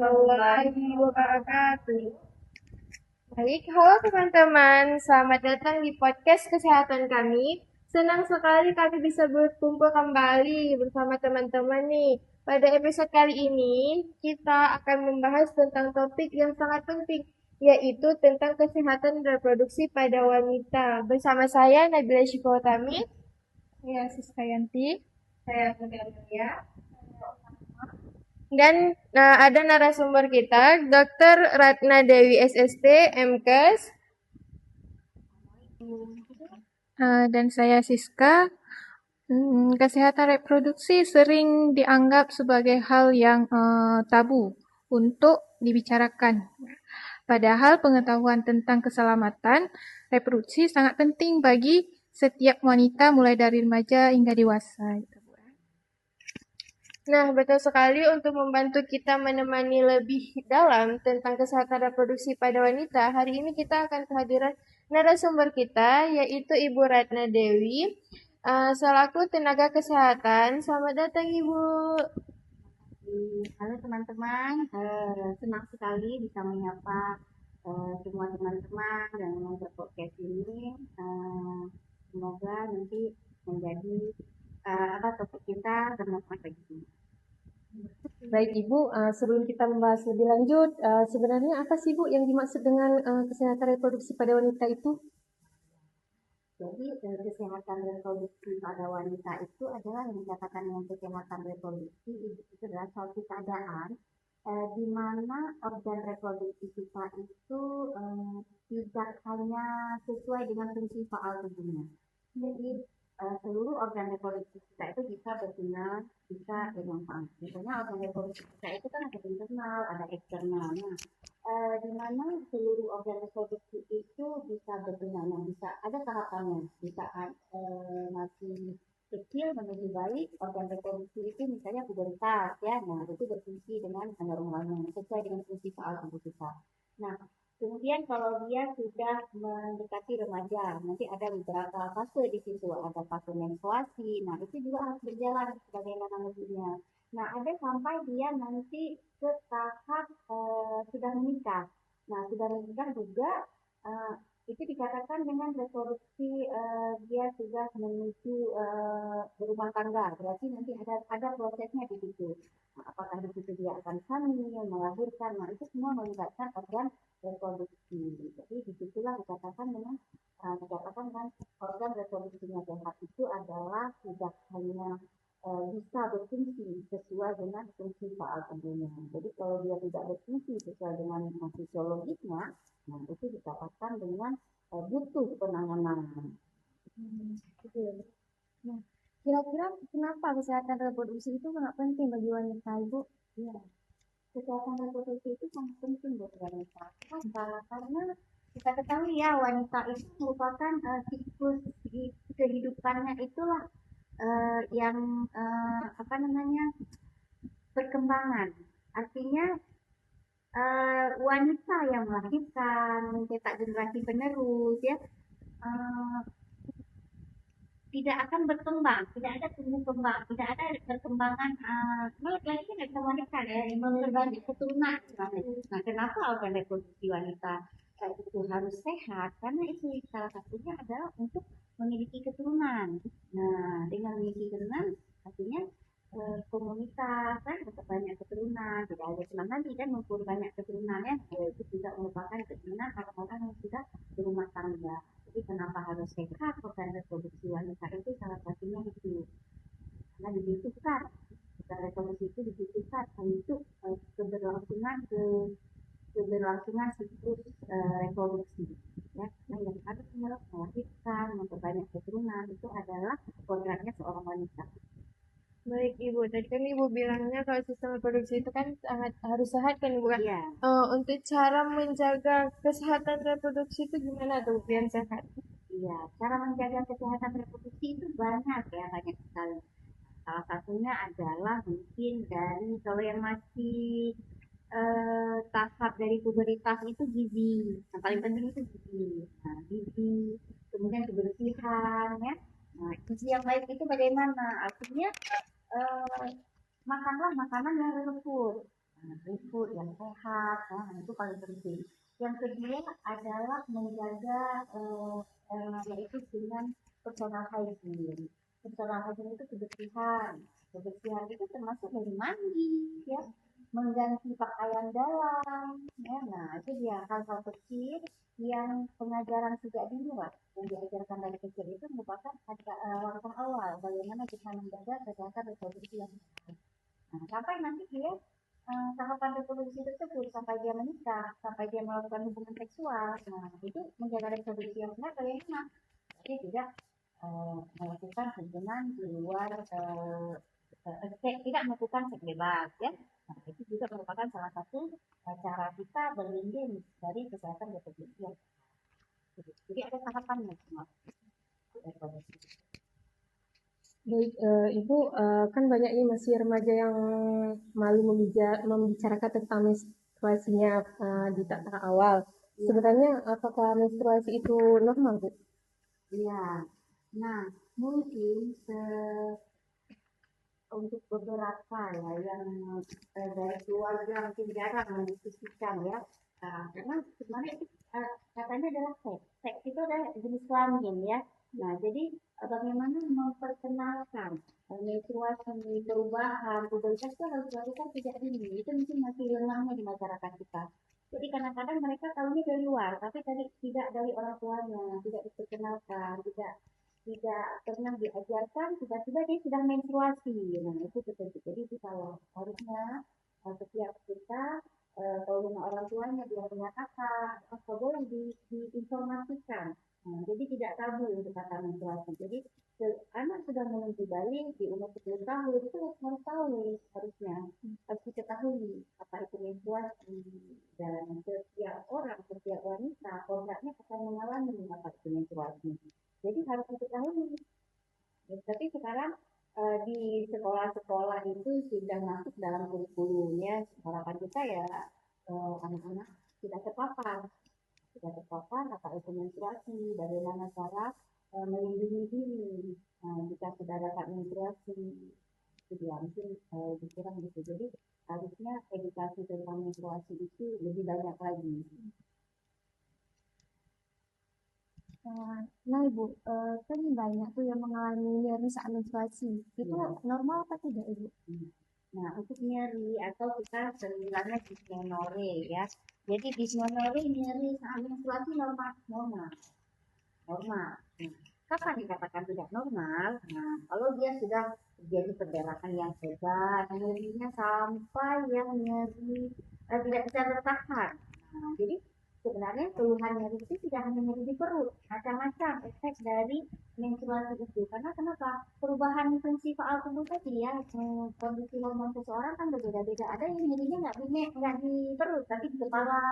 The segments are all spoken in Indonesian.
warahmatullahi wabarakatuh. Baik, halo teman-teman, selamat datang di podcast kesehatan kami. Senang sekali kami bisa berkumpul kembali bersama teman-teman nih. Pada episode kali ini, kita akan membahas tentang topik yang sangat penting, yaitu tentang kesehatan reproduksi pada wanita. Bersama saya, Nabila Syifawatami. Saya Siska Yanti. Saya Mutia. Dan ada narasumber kita, Dr. Ratna Dewi SST, MKes. Dan saya Siska. Kesehatan reproduksi sering dianggap sebagai hal yang tabu untuk dibicarakan. Padahal pengetahuan tentang keselamatan reproduksi sangat penting bagi setiap wanita mulai dari remaja hingga dewasa. Nah, betul sekali untuk membantu kita menemani lebih dalam tentang kesehatan reproduksi pada wanita. Hari ini kita akan kehadiran narasumber kita, yaitu Ibu Ratna Dewi, selaku tenaga kesehatan. Selamat datang, Ibu. Halo teman-teman, senang sekali bisa menyapa semua teman-teman yang menonton podcast ini. Semoga nanti menjadi topik kita bermanfaat bagi semua. Baik Ibu, sebelum kita membahas lebih lanjut, sebenarnya apa sih Bu yang dimaksud dengan kesehatan reproduksi pada wanita itu? Jadi kesehatan reproduksi pada wanita itu adalah yang dikatakan dengan kesehatan reproduksi itu adalah suatu keadaan di mana organ reproduksi kita itu tidak hanya sesuai dengan fungsi faal tubuhnya. Jadi seluruh organ reproduksi kita itu bisa berguna, bisa bermanfaat. Misalnya organ reproduksi kita itu kan ada internal, ada eksternal. Nah, di mana seluruh organ reproduksi itu bisa berguna, bisa ada tahapannya, bisa masih kecil menuju baik organ reproduksi itu misalnya pubertas ya, nah itu berfungsi dengan normalnya sesuai dengan fungsi faal tubuh kita. Nah, kemudian kalau dia sudah mendekati remaja, nanti ada beberapa fase di situ, ada fase menstruasi. Nah, itu juga harus berjalan sebagaimana mestinya. Nah, ada sampai dia nanti ke tahap sudah menikah. Nah, sudah menikah juga itu dikatakan dengan reproduksi dia sudah menuju berumah tangga. Berarti nanti ada prosesnya di situ. Nah, apakah di situ dia akan hamil, melahirkan, nah itu semua melibatkan organ reproduksi. Jadi disitulah dikatakan dengan organ reproduksinya sehat itu adalah tidak hanya bisa berfungsi sesuai dengan fungsi faal tubuhnya. Jadi kalau dia tidak berfungsi sesuai dengan fisiologisnya, nah itu dikatakan dengan butuh penanganan. Nah, kira-kira kenapa kesehatan reproduksi itu sangat penting bagi wanita, Ibu? Ya, kesehatan reproduksi itu sangat penting buat wanita. Karena kita ketahui ya wanita itu merupakan siklus kehidupannya itulah yang perkembangan. Artinya wanita yang melahirkan, mencetak generasi penerus ya. Tidak akan berkembang, tidak ada tumbuh kembang, tidak ada perkembangan. Laki-laki nggak bisa wanita ya, memiliki keturunan. Nah, kenapa organ reproduksi wanita itu harus sehat? Karena itu salah satunya adalah untuk memiliki keturunan. Nah, dengan memiliki keturunan, artinya komunitas kan dapat banyak keturunan, tidak ada senang hati kan mengukur banyak keturunan ya, itu juga merupakan keinginan orang-orang yang sudah berumah tangga. Jadi kenapa harus sehat organ reproduksi wanita itu salah satunya itu karena dibutuhkan organ reproduksi itu dibutuhkan untuk keberlangsungan siklus reproduksi ya. Nah, yang harus melahirkan memperbanyak keturunan itu adalah organnya seorang wanita. Baik Ibu, tadi kan Ibu bilangnya kalau sistem reproduksi itu kan sangat harus sehat kan Ibu kan? Iya. Untuk cara menjaga kesehatan reproduksi itu gimana tuh biar sehat? Iya, cara menjaga kesehatan reproduksi itu banyak ya, banyak sekali. Salah satunya adalah mungkin dari kalau yang masih tahap dari pubertas itu gizi. Yang paling penting itu gizi. Nah, gizi, kemudian kebersihan ya. Nah, gizi yang baik itu bagaimana? Artinya makanlah makanan yang teratur. food yang sehat, itu paling penting. Yang kedua adalah menjaga yaitu dengan personal hygiene. Personal hygiene itu kebersihan. Kebersihan itu termasuk dari mandi, ya, mengganti pakaian dalam, ya. Nah, itu dia hal-hal kecil yang pengajaran sejak dulu lah, yang diajarkan dari kecil itu merupakan langkah awal bagaimana kita menjaga kesehatan reproduksi yang sehat. Nah, sampai nanti dia tahapan reproduksi tersebut sampai dia menikah, sampai dia melakukan hubungan seksual. Nah, itu menjaga reproduksi yang sehat bagaimana? Jadi tidak melakukan hubungan di luar tidak melakukan seks bebas, ya. Nah, itu juga merupakan salah satu cara kita berlindung dari kesehatan reproduksi yang sehat. Jadi ada tahapannya semua reproduksi. Baik, Ibu, kan banyak ini masih remaja yang malu membicarakan tentang menstruasinya di tahap awal. Sebenarnya apakah menstruasi itu normal, Bu? Iya. Nah, mungkin untuk beberapa ya yang dari keluarga mungkin jarang mendiskusikan, ya. Karena sebenarnya itu katanya adalah seks. Seks itu adalah jenis kelamin, ya. Nah, jadi bagaimana memperkenalkan menstruasi, perubahan, pubertas itu harus dilakukan sejak dini. Itu mungkin masih lemahnya di masyarakat kita. Jadi kadang-kadang mereka tahunya dari luar, tapi tadi tidak dari orang tuanya, tidak diperkenalkan, tidak pernah diajarkan, tiba-tiba dia sudah menstruasi. Nah, itu betul. Jadi itu salah. Harusnya setiap kita kalau dengan orang tuanya dia punya kakak, apa boleh diinformasikan. Nah, jadi tidak tabu untuk kata menstruasi. Jadi anak sudah menuju balik di umur 10 tahun itu harus tahu, harusnya harus diketahui apa itu menstruasi, dan setiap orang, setiap wanita kodratnya akan mengalami apa itu menstruasi. Jadi harus diketahui. Ya, tapi sekarang di sekolah-sekolah itu sudah masuk dalam kurikulumnya. Harapan kita ya anak-anak tidak terpapar apa itu menstruasi, bagaimana cara melindungi diri jika sudah dapat menstruasi. Itu dia mungkin dikurang gitu. Jadi harusnya edukasi tentang menstruasi itu lebih banyak lagi. Nah, Ibu, kan banyak tuh yang mengalami nyeri saat menstruasi. Itu normal apa tidak, Ibu? Nah, untuk nyeri atau kita bilangnya dysmenorrhea, ya. Jadi dysmenorrhea nyeri saat menstruasi normal. Nah, kapan dikatakan tidak normal? Nah, kalau dia sudah terjadi perdarahan yang hebat, nyerinya sampai yang nyeri tidak bisa bertahan. Nah, jadi sebenarnya keluhan nyeri itu tidak hanya nyeri di perut, macam-macam efek dari menstruasi itu. Karena kenapa? Perubahan fungsi faal tubuh tadi, ya, kondisi hormon seseorang kan berbeda-beda. Ada yang nyerinya nggak di perut, tapi di kepala.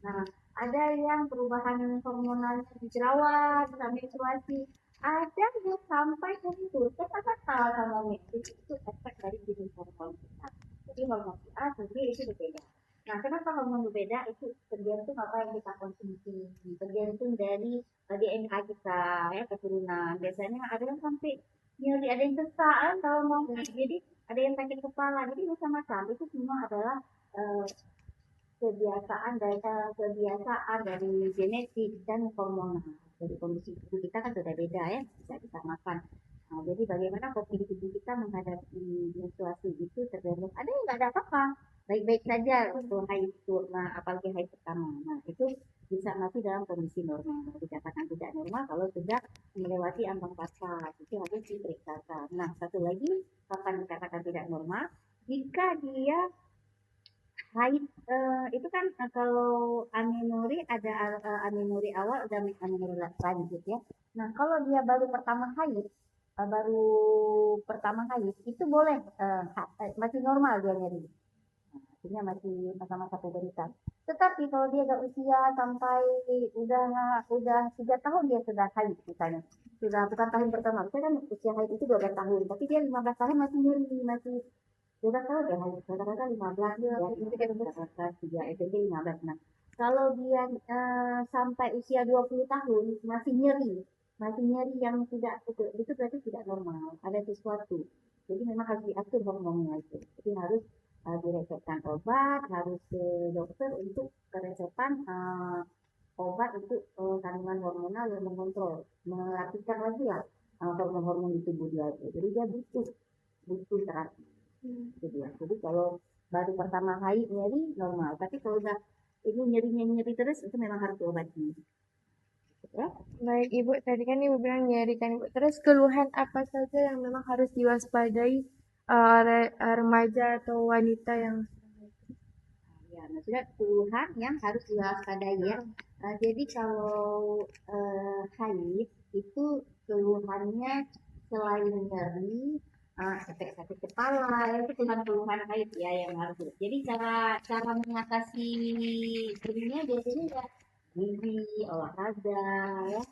Nah, ada yang perubahan hormonal di jerawat, menstruasi. Ada yang sampai kentut, kita kan salah sama itu efek dari jenis hormon kita. Jadi hormon A sendiri itu berbeda. Nah, kenapa hormon berbeda? Itu tergantung apa yang kita konsumsi, tergantung dari DNA kita, ya, keturunan. Biasanya ada yang sampai nyeri, ada yang sesak kalau mau, jadi ada yang sakit kepala, jadi macam-macam. Itu semua adalah kebiasaan dari genetik dan hormonal. Jadi kondisi tubuh kita kan sudah beda, ya, tidak disamakan. Nah, jadi bagaimana kondisi tubuh kita menghadapi menstruasi itu tergantung. Ada yang nggak ada apa-apa, baik-baik saja untuk haid itu, nah, apalagi haid pertama. Nah, itu bisa masih dalam kondisi normal. Dikatakan tidak normal kalau sudah melewati ambang batas, itu harus diperiksakan. Nah, satu lagi kapan dikatakan tidak normal? Jika dia haid itu kan kalau amenorrhea ada amenorrhea awal, ada amenorrhea lanjut, ya. Nah, kalau dia baru pertama haid itu boleh masih normal dia nyeri. Nah, artinya masih masa-masa pubertas. Tetapi kalau dia udah usia sampai udah 3 tahun dia sudah haid misalnya. Sudah bukan tahun pertama, misalnya kan usia haid itu 12 tahun, tapi dia 15 tahun masih nyeri, masih sudah tahu deh, rata-rata 15 ya, itu kan rata-rata 3 SMP 15. Nah, kalau dia sampai usia 20 tahun masih nyeri yang tidak itu berarti tidak normal, ada sesuatu. Jadi memang harus diatur hormonnya itu. Jadi harus diresepkan obat harus ke dokter untuk keresepan obat untuk kandungan hormonal yang mengontrol, mengaktifkan lagi lah hormon-hormon di tubuh dia itu. Jadi dia butuh terapi. Gitu ya. Jadi kalau baru pertama kali nyeri normal, tapi kalau udah ini nyeri terus itu memang harus diobati. Ya. Baik Ibu, tadi kan Ibu bilang nyeri kan Ibu. Terus keluhan apa saja yang memang harus diwaspadai remaja atau wanita yang Ya, maksudnya keluhan yang harus diwaspadai ya. Jadi kalau haid itu keluhannya selain nyeri, sakit kepala, itu keluhan-keluhan haid ya yang harus. Jadi cara cara mengatasi ininya biasanya ya gizi, olahraga ya.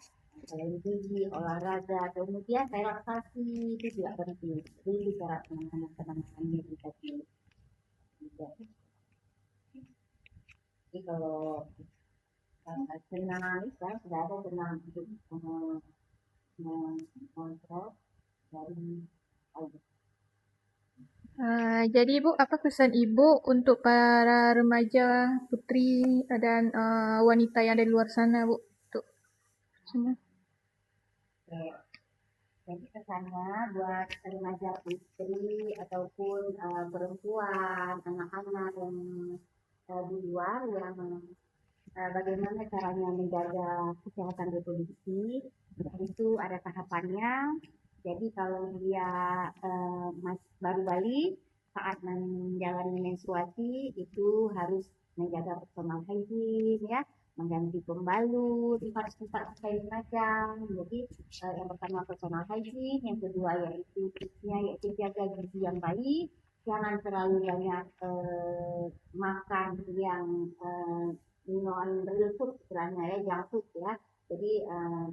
Selain gizi, olahraga, kemudian relaksasi itu juga penting. Jadi cara penanganannya kita sih. Jadi kalau senang ya sudah ada senang untuk mengontrol dari Jadi Ibu, apa pesan Ibu untuk para remaja, putri, dan wanita yang ada di luar sana, Bu? Untuk semua. jadi kesannya buat remaja putri ataupun perempuan, anak-anak yang di luar yang bagaimana caranya menjaga kesehatan reproduksi itu ada tahapannya. Jadi kalau dia baru balik saat menjalani menstruasi itu harus menjaga personal hygiene ya, mengganti pembalut di tempat sekali macam. Jadi yang pertama personal hygiene, yang kedua yaitu jaga gizi yang baik, jangan terlalu banyak makan yang non real food istilahnya ya, junk food ya. Jadi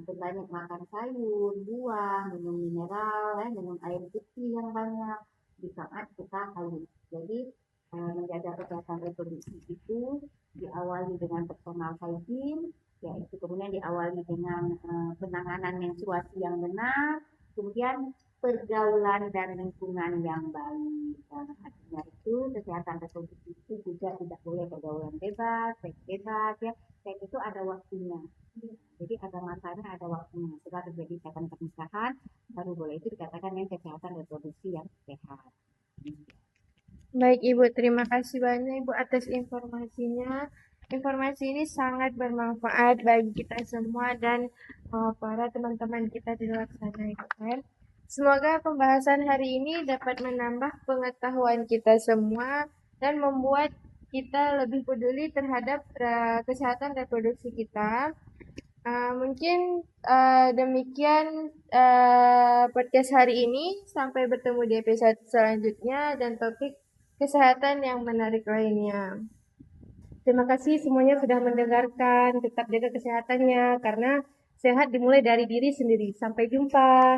berbanyak makan sayur, buah, minum mineral, ya, minum air putih yang banyak di saat kita haid. Jadi menjaga kesehatan reproduksi itu diawali dengan personal hygiene, yaitu kemudian diawali dengan penanganan menstruasi yang benar, kemudian pergaulan dan lingkungan yang baik. Nah, artinya itu kesehatan reproduksi itu juga tidak boleh pergaulan bebas, seks bebas ya, dan itu ada waktunya. Jadi ada masanya, ada waktunya. Setelah terjadi ikatan pernikahan, baru boleh itu dikatakan yang kesehatan reproduksi yang sehat. Baik Ibu, terima kasih banyak Ibu atas informasinya. Informasi ini sangat bermanfaat bagi kita semua dan para teman-teman kita di luar sana ya kan. Semoga pembahasan hari ini dapat menambah pengetahuan kita semua dan membuat kita lebih peduli terhadap kesehatan reproduksi kita. Mungkin demikian podcast hari ini. Sampai bertemu di episode selanjutnya dan topik kesehatan yang menarik lainnya. Terima kasih semuanya sudah mendengarkan. Tetap jaga kesehatannya karena sehat dimulai dari diri sendiri. Sampai jumpa.